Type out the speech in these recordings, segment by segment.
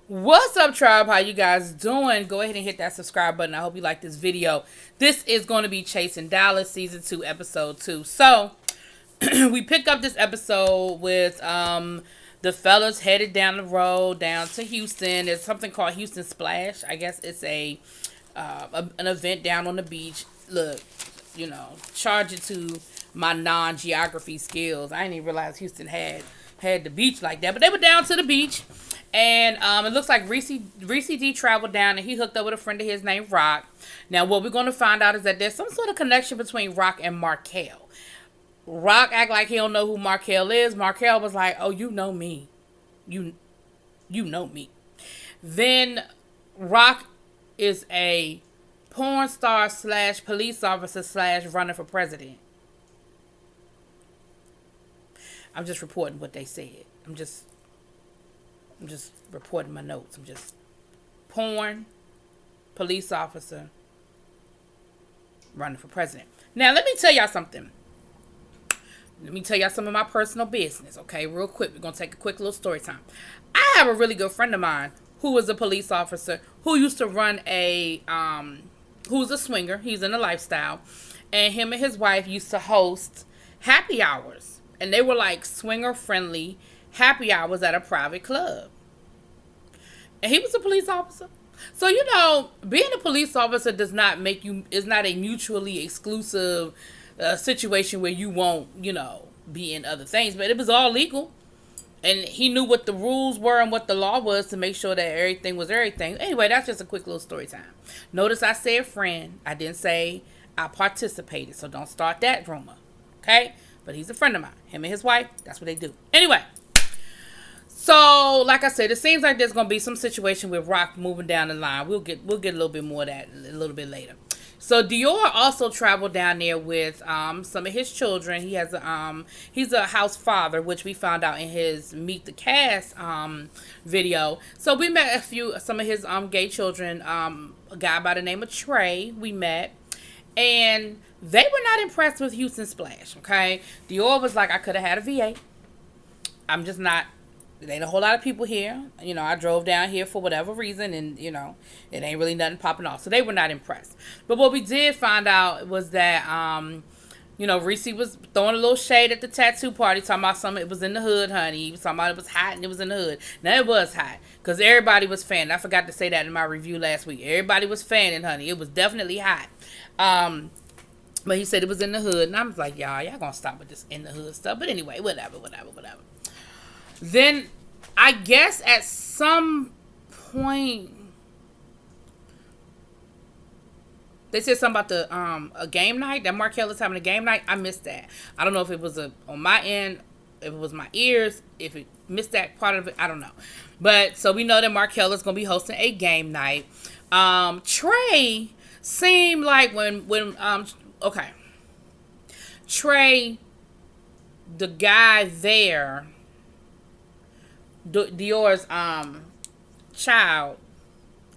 What's up, tribe? How you guys doing? Go ahead and hit that subscribe button. I hope you like this video. This is going to be Chasing Dallas season 2 episode 2. So we pick up this episode with the fellas headed down the road down to Houston. There's something called Houston Splash. I guess it's an event down on the beach. Look, charge it to my non-geography skills. I didn't even realize Houston had the beach like that, but they were down to the beach. And it looks like Reese D traveled down and he hooked up with a friend of his named Rock. Now, what we're going to find out is that there's some sort of connection between Rock and Markel. Rock act like he don't know who Markel is. Markel was like, "Oh, you know me. You know me." Then Rock is a porn star / police officer / running for president. I'm just reporting what they said. I'm just reporting my notes. I'm just porn, police officer, running for president. Now, let me tell y'all something. Let me tell y'all some of my personal business, okay? Real quick. We're going to take a quick little story time. I have a really good friend of mine who was a police officer who used to run who's a swinger. He's in a lifestyle. And him and his wife used to host happy hours. And they were like swinger-friendly happy hours at a private club. And he was a police officer. So, being a police officer is not a mutually exclusive situation where you won't, be in other things. But it was all legal. And he knew what the rules were and what the law was to make sure that everything was everything. Anyway, that's just a quick little story time. Notice I said friend. I didn't say I participated. So don't start that rumor. Okay? But he's a friend of mine. Him and his wife, that's what they do. Anyway. So, like I said, it seems like there's going to be some situation with Rock moving down the line. We'll get a little bit more of that a little bit later. So, Dior also traveled down there with some of his children. He's a house father, which we found out in his Meet the Cast video. So, we met some of his gay children. A guy by the name of Trey we met. And they were not impressed with Houston Splash, okay? Dior was like, I could have had a VA. I'm just not. There ain't a whole lot of people here. I drove down here for whatever reason, and, it ain't really nothing popping off. So they were not impressed. But what we did find out was that, Reese was throwing a little shade at the tattoo party, talking about something. It was in the hood, honey. He was talking about it was hot, and it was in the hood. Now, it was hot, because everybody was fanning. I forgot to say that in my review last week. Everybody was fanning, honey. It was definitely hot. But he said it was in the hood, and I was like, y'all gonna stop with this in the hood stuff. But anyway, whatever. Then, I guess at some point, they said something about a game night, that Markel is having a game night. I missed that. I don't know if it was on my end, if it was my ears, if it missed that part of it, I don't know. But, so we know that Markel is going to be hosting a game night. Trey seemed like Trey, the guy there, Dior's child,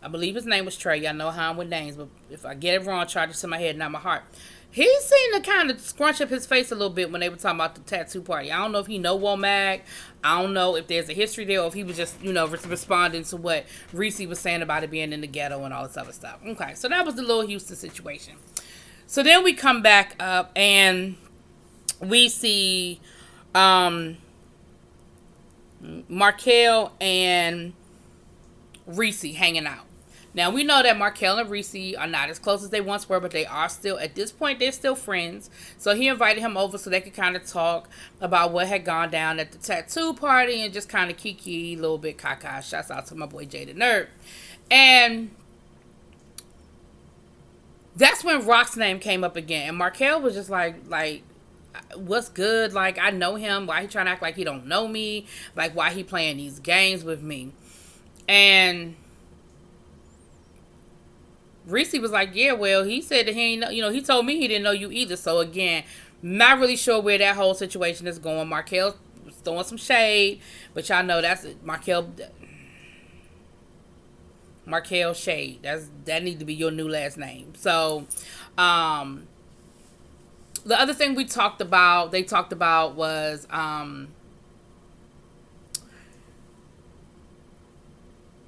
I believe his name was Trey. Y'all know how I'm with names, but if I get it wrong, charge it to my head, not my heart. He seemed to kind of scrunch up his face a little bit when they were talking about the tattoo party. I don't know if he know Womack. I don't know if there's a history there or if he was just, responding to what Reese was saying about it being in the ghetto and all this other stuff. Okay, so that was the little Houston situation. So then we come back up and we see Markel and Reese hanging out. Now, we know that Markel and Reese are not as close as they once were, but they are still, at this point, they're still friends. So he invited him over so they could kind of talk about what had gone down at the tattoo party and just kind of kiki, a little bit caca. Shouts out to my boy Jay the Nerd. And that's when Rock's name came up again. And Markel was just like, what's good? Like, I know him. Why he trying to act like he don't know me? Like, why he playing these games with me? And Reese was like, yeah, well, he said that he ain't know, he told me he didn't know you either. So again, not really sure where that whole situation is going. Markel was throwing some shade, but y'all know that's Markel Shade. That needs to be your new last name. So, the other thing they talked about was,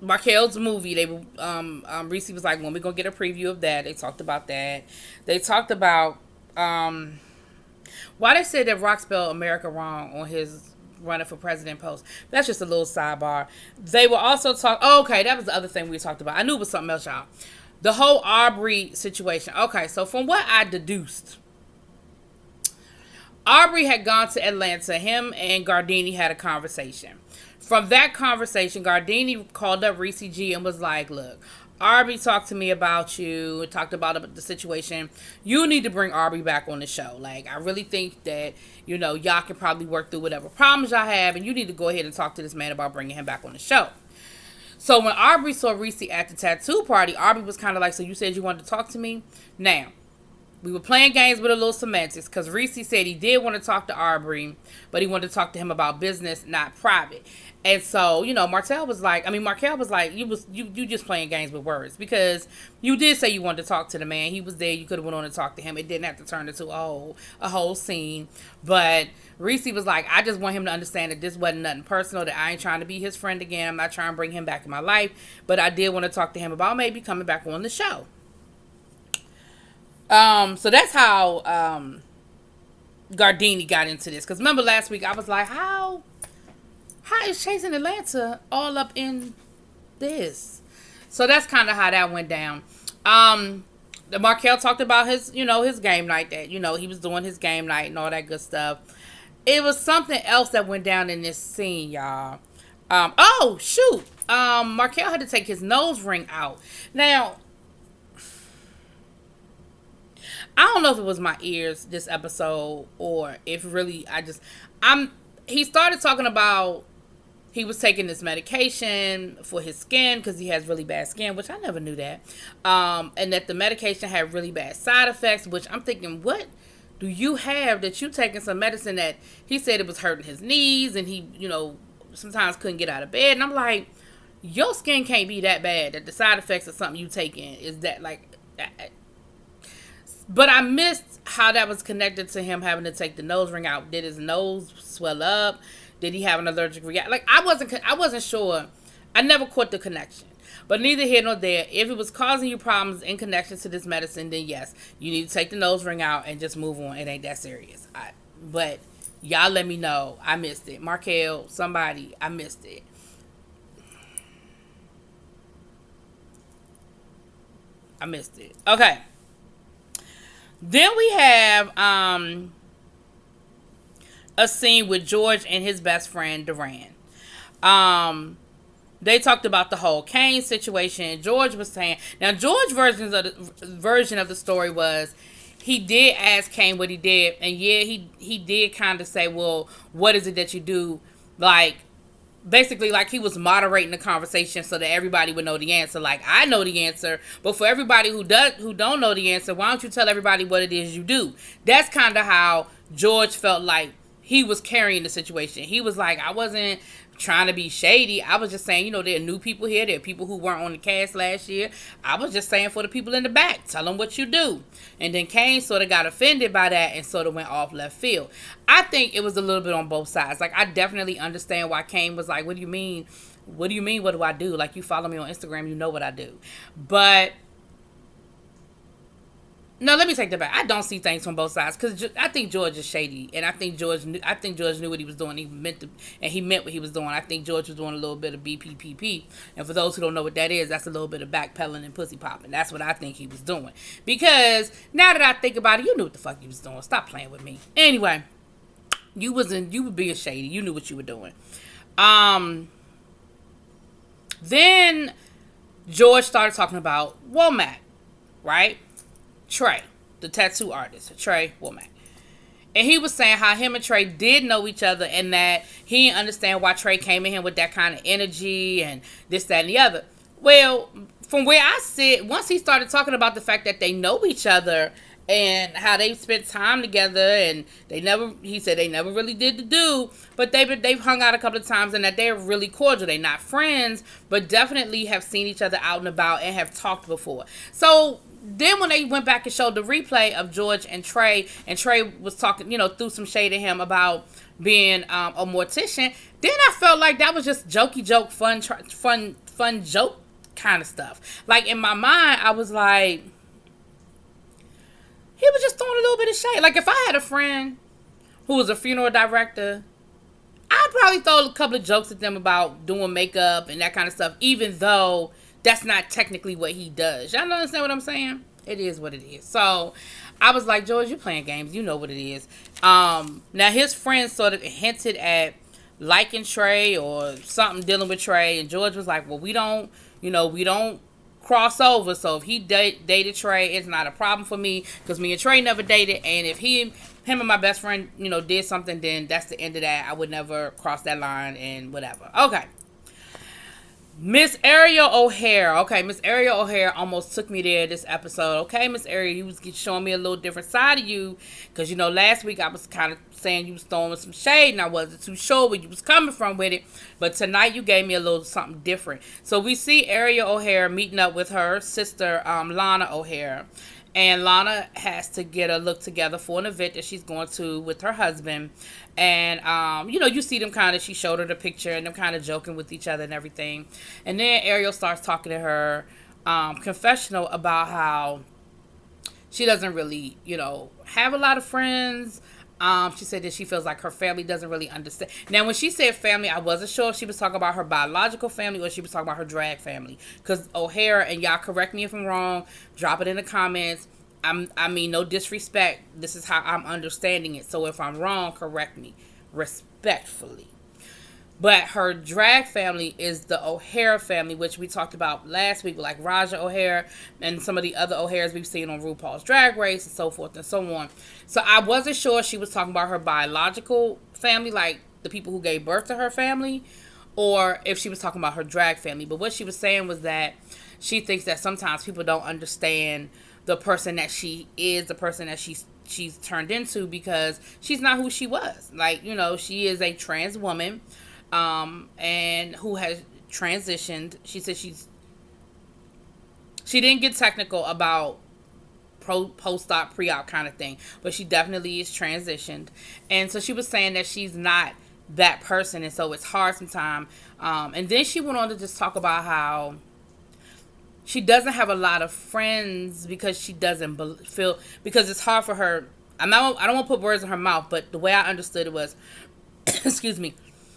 Markel's movie. They Reese was like, when we gonna get a preview of that? They talked about that. They talked about why they said that Rock spelled America wrong on his running for president post. That's just a little sidebar. They were also talk. Oh, okay, that was the other thing we talked about. I knew it was something else, y'all. The whole Aubrey situation. Okay, so from what I deduced, Aubrey had gone to Atlanta. Him and Gardini had a conversation. From that conversation, Gardini called up Reese G and was like, look, Aubrey talked to me about you, talked about the situation. You need to bring Aubrey back on the show. Like, I really think that, y'all can probably work through whatever problems y'all have, and you need to go ahead and talk to this man about bringing him back on the show. So when Aubrey saw Reese at the tattoo party, Aubrey was kind of like, so you said you wanted to talk to me? Now, we were playing games with a little semantics because Reese said he did want to talk to Aubrey, but he wanted to talk to him about business, not private. And so, Markel was like, you just playing games with words because you did say you wanted to talk to the man. He was there. You could have went on and talked to him. It didn't have to turn into a whole scene. But Reese was like, I just want him to understand that this wasn't nothing personal, that I ain't trying to be his friend again. I'm not trying to bring him back in my life. But I did want to talk to him about maybe coming back on the show. So that's how Gardini got into this. Because remember last week, I was like, How is Chasing Atlanta all up in this? So that's kind of how that went down. The Markel talked about his game night, that, he was doing his game night and all that good stuff. It was something else that went down in this scene, y'all. Markel had to take his nose ring out. Now, I don't know if it was my ears this episode or if really he started talking about he was taking this medication for his skin because he has really bad skin, which I never knew that. And that the medication had really bad side effects, which I'm thinking, what do you have that you taking some medicine that he said it was hurting his knees and he, sometimes couldn't get out of bed. And I'm like, your skin can't be that bad that the side effects of something you taking is that like... But I missed how that was connected to him having to take the nose ring out. Did his nose swell up? Did he have an allergic reaction? Like, I wasn't sure. I never caught the connection. But neither here nor there. If it was causing you problems in connection to this medicine, then yes, you need to take the nose ring out and just move on. It ain't that serious. But y'all let me know. I missed it. Markel, somebody, I missed it. I missed it. Okay. Then we have a scene with George and his best friend Duran. They talked about the whole Kane situation. George was saying, now George's version of the story was he did ask Kane what he did, and yeah, he did kind of say, well, what is it that you do? Like, basically, like, he was moderating the conversation so that everybody would know the answer. Like, I know the answer, but for everybody who don't know the answer, why don't you tell everybody what it is you do? That's kind of how George felt like he was carrying the situation. He was like, I wasn't trying to be shady. I was just saying, there are new people here. There are people who weren't on the cast last year. I was just saying for the people in the back, tell them what you do. And then Kane sort of got offended by that and sort of went off left field. I think it was a little bit on both sides. Like, I definitely understand why Kane was like, what do you mean? What do you mean? What do I do? Like, you follow me on Instagram, you know what I do. But no, let me take that back. I don't see things from both sides because I think George is shady, and I think George knew what he was doing. He meant what he was doing. I think George was doing a little bit of BPPP, and for those who don't know what that is, that's a little bit of backpedaling and pussy popping. That's what I think he was doing. Because now that I think about it, you knew what the fuck you was doing. Stop playing with me. Anyway, you were being shady. You knew what you were doing. Then George started talking about Womack, right? Trey, the tattoo artist, Trey Womack. And he was saying how him and Trey did know each other and that he didn't understand why Trey came in here with that kind of energy and this, that, and the other. Well, from where I sit, once he started talking about the fact that they know each other and how they spent time together and he said they never really did the do, but they've hung out a couple of times and that they're really cordial. They're not friends, but definitely have seen each other out and about and have talked before. So then when they went back and showed the replay of George and Trey was talking, threw some shade at him about being a mortician, then I felt like that was just jokey joke, fun fun joke kind of stuff. Like, in my mind, I was like, he was just throwing a little bit of shade. Like, if I had a friend who was a funeral director, I'd probably throw a couple of jokes at them about doing makeup and that kind of stuff, even though that's not technically what he does. Y'all understand what I'm saying? It is what it is. So I was like, George, you're playing games. You know what it is. Now, his friends sort of hinted at liking Trey or something dealing with Trey. And George was like, well, we don't cross over. So if he dated Trey, it's not a problem for me because me and Trey never dated. And if him and my best friend, did something, then that's the end of that. I would never cross that line and whatever. Okay. Miss Ariel O'Hare. Okay, Miss Ariel O'Hare almost took me there this episode. Okay, Miss Ariel, you was showing me a little different side of you. Because, last week I was kind of saying you was throwing some shade and I wasn't too sure where you was coming from with it. But tonight you gave me a little something different. So we see Ariel O'Hare meeting up with her sister, Lana O'Hare. And Lana has to get a look together for an event that she's going to with her husband. And, you see them kind of, she showed her the picture and them kind of joking with each other and everything. And then Ariel starts talking to her confessional about how she doesn't really, have a lot of friends. She said that she feels like her family doesn't really understand. Now, when she said family, I wasn't sure if she was talking about her biological family or she was talking about her drag family. Because O'Hare, and y'all correct me if I'm wrong, drop it in the comments. I mean, no disrespect. This is how I'm understanding it. So if I'm wrong, correct me respectfully. But her drag family is the O'Hare family, which we talked about last week, like Raja O'Hare and some of the other O'Hares we've seen on RuPaul's Drag Race and so forth and so on. So I wasn't sure she was talking about her biological family, like the people who gave birth to her family, or if she was talking about her drag family. But what she was saying was that she thinks that sometimes people don't understand the person that she is, the person that she's turned into, because she's not who she was. Like, she is a trans woman. And who has transitioned. She said she didn't get technical about post-op, pre-op kind of thing, but she definitely is transitioned. And so she was saying that she's not that person, and so it's hard sometimes. And then she went on to just talk about how she doesn't have a lot of friends because she doesn't feel, because it's hard for her. I don't want to put words in her mouth, but the way I understood it was, excuse me,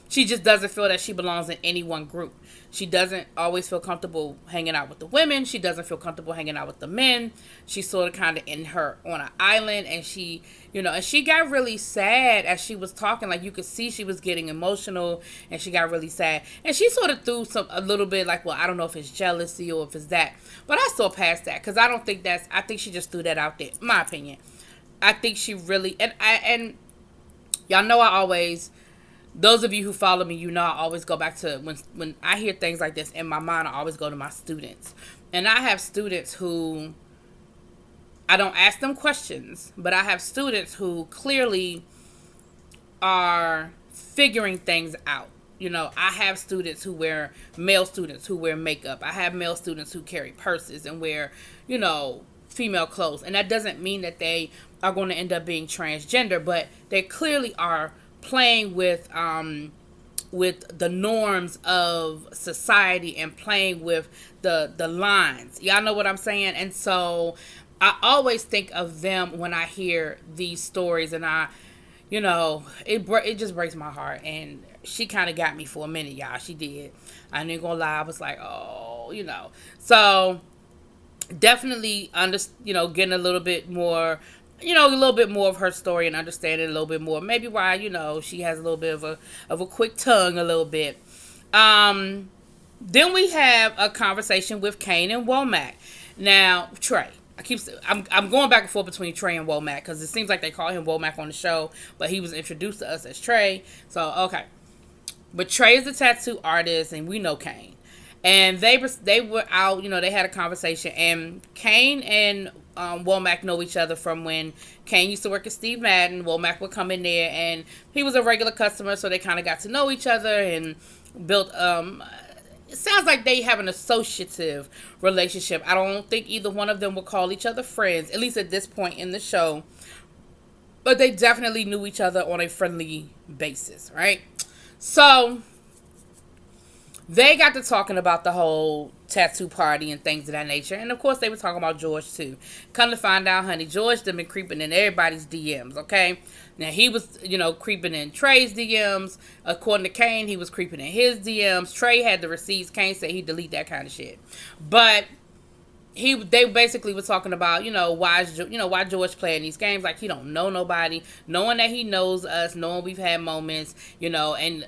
she just doesn't feel that she belongs in any one group. She doesn't always feel comfortable hanging out with the women. She doesn't feel comfortable hanging out with the men. She's sort of kind of on an island, and she, and she got really sad as she was talking. Like, you could see she was getting emotional, and she got really sad. And she sort of threw a little bit like, well, I don't know if it's jealousy or if it's that. But I saw past that, because I don't think I think she just threw that out there, in my opinion. I think she really, and y'all know I always, those of you who follow me, I always go back to when I hear things like this in my mind, I always go to my students. And I have students who, I don't ask them questions, but I have students who clearly are figuring things out. I have male students who wear makeup. I have male students who carry purses and wear, female clothes. And that doesn't mean that they are going to end up being transgender, but they clearly are playing with the norms of society and playing with the lines. Y'all know what I'm saying? And so I always think of them when I hear these stories, and it just breaks my heart. And she kind of got me for a minute, y'all. She did. I ain't gonna lie. I was like, oh, So definitely getting a little bit more, a little bit more of her story and understanding a little bit more. Maybe why, she has a little bit of a quick tongue a little bit. Then we have a conversation with Kane and Womack. Now, Trey. I'm going back and forth between Trey and Womack because it seems like they call him Womack on the show, but he was introduced to us as Trey. So, okay. But Trey is a tattoo artist, and we know Kane. And they were out, they had a conversation, and Kane and Womack know each other from when Kane used to work at Steve Madden. Womack would come in there, and he was a regular customer, so they kind of got to know each other and built, it sounds like they have an associative relationship. I don't think either one of them would call each other friends, at least at this point in the show. But they definitely knew each other on a friendly basis, right? So They got to talking about the whole tattoo party and things of that nature. And of course, they were talking about George too. Come to find out, honey, George done been creeping in everybody's DMs, okay? Now, he was, creeping in Trey's DMs. According to Kane, he was creeping in his DMs. Trey had the receipts. Kane said he'd delete that kind of shit. But they basically were talking about, why George playing these games like he don't know nobody, knowing that he knows us, knowing we've had moments, and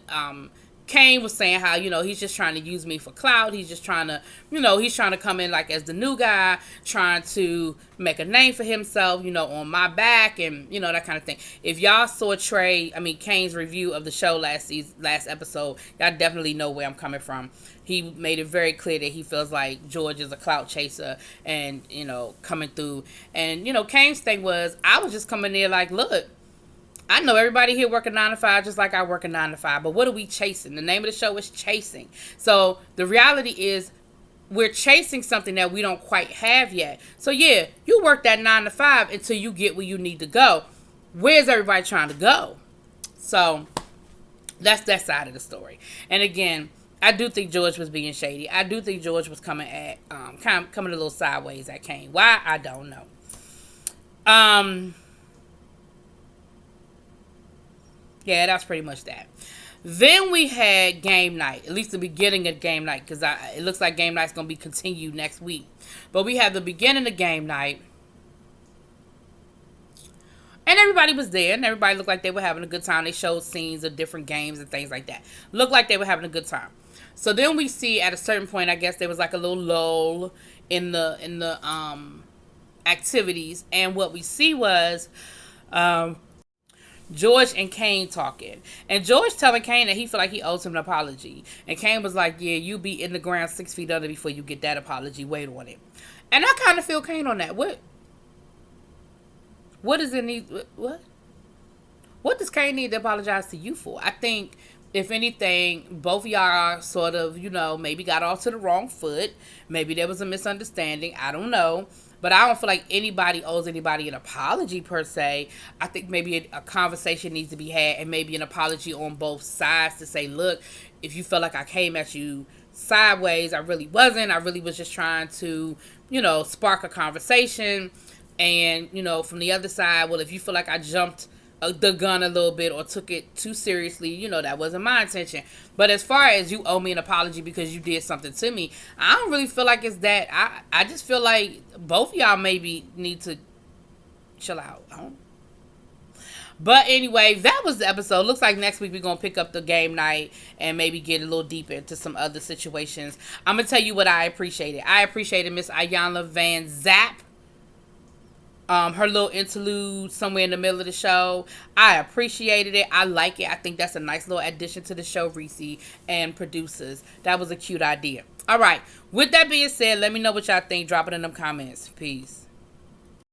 Kane was saying how, he's just trying to use me for clout. He's just trying to, he's trying to come in like as the new guy, trying to make a name for himself, on my back and, that kind of thing. If y'all saw Kane's review of the show last episode, y'all definitely know where I'm coming from. He made it very clear that he feels like George is a clout chaser and, coming through. And, Kane's thing was, I was just coming there like, look, I know everybody here working 9 to 5 just like I work a 9 to 5. But what are we chasing? The name of the show is Chasing. So the reality is we're chasing something that we don't quite have yet. So yeah, you work that 9 to 5 until you get where you need to go. Where's everybody trying to go? So that's that side of the story. And again, I do think George was being shady. I do think George was coming at coming a little sideways at Kane. Why? I don't know. Yeah, that's pretty much that. Then we had game night, at least the beginning of game night, because it looks like game night's going to be continued next week. But we have the beginning of game night. And everybody was there, and everybody looked like they were having a good time. They showed scenes of different games and things like that. Looked like they were having a good time. So then we see at a certain point, I guess there was like a little lull in the activities. And what we see was George and Kane talking. And George telling Kane that he feel like he owes him an apology. And Kane was like, yeah, you be in the ground 6 feet under before you get that apology. Wait on it. And I kind of feel Kane on that. What does it need? What does Kane need to apologize to you for? I think, if anything, both of y'all sort of, maybe got off to the wrong foot. Maybe there was a misunderstanding. I don't know. But I don't feel like anybody owes anybody an apology per se. I think maybe a conversation needs to be had and maybe an apology on both sides to say, look, if you felt like I came at you sideways, I really wasn't. I really was just trying to, spark a conversation. And, from the other side, well, if you feel like I jumped the gun a little bit or took it too seriously, that wasn't my intention. But as far as you owe me an apology because you did something to me, I don't really feel like it's that. I just feel like both of y'all maybe need to chill out. But anyway, that was the episode. Looks like next week we're going to pick up the game night and maybe get a little deeper into some other situations. I'm going to tell you what I appreciated. I appreciated Miss Ayanna Van Zap. Her little interlude somewhere in the middle of the show. I appreciated it. I like it. I think that's a nice little addition to the show, Reese and producers. That was a cute idea. All right. With that being said, let me know what y'all think. Drop it in them comments. Peace.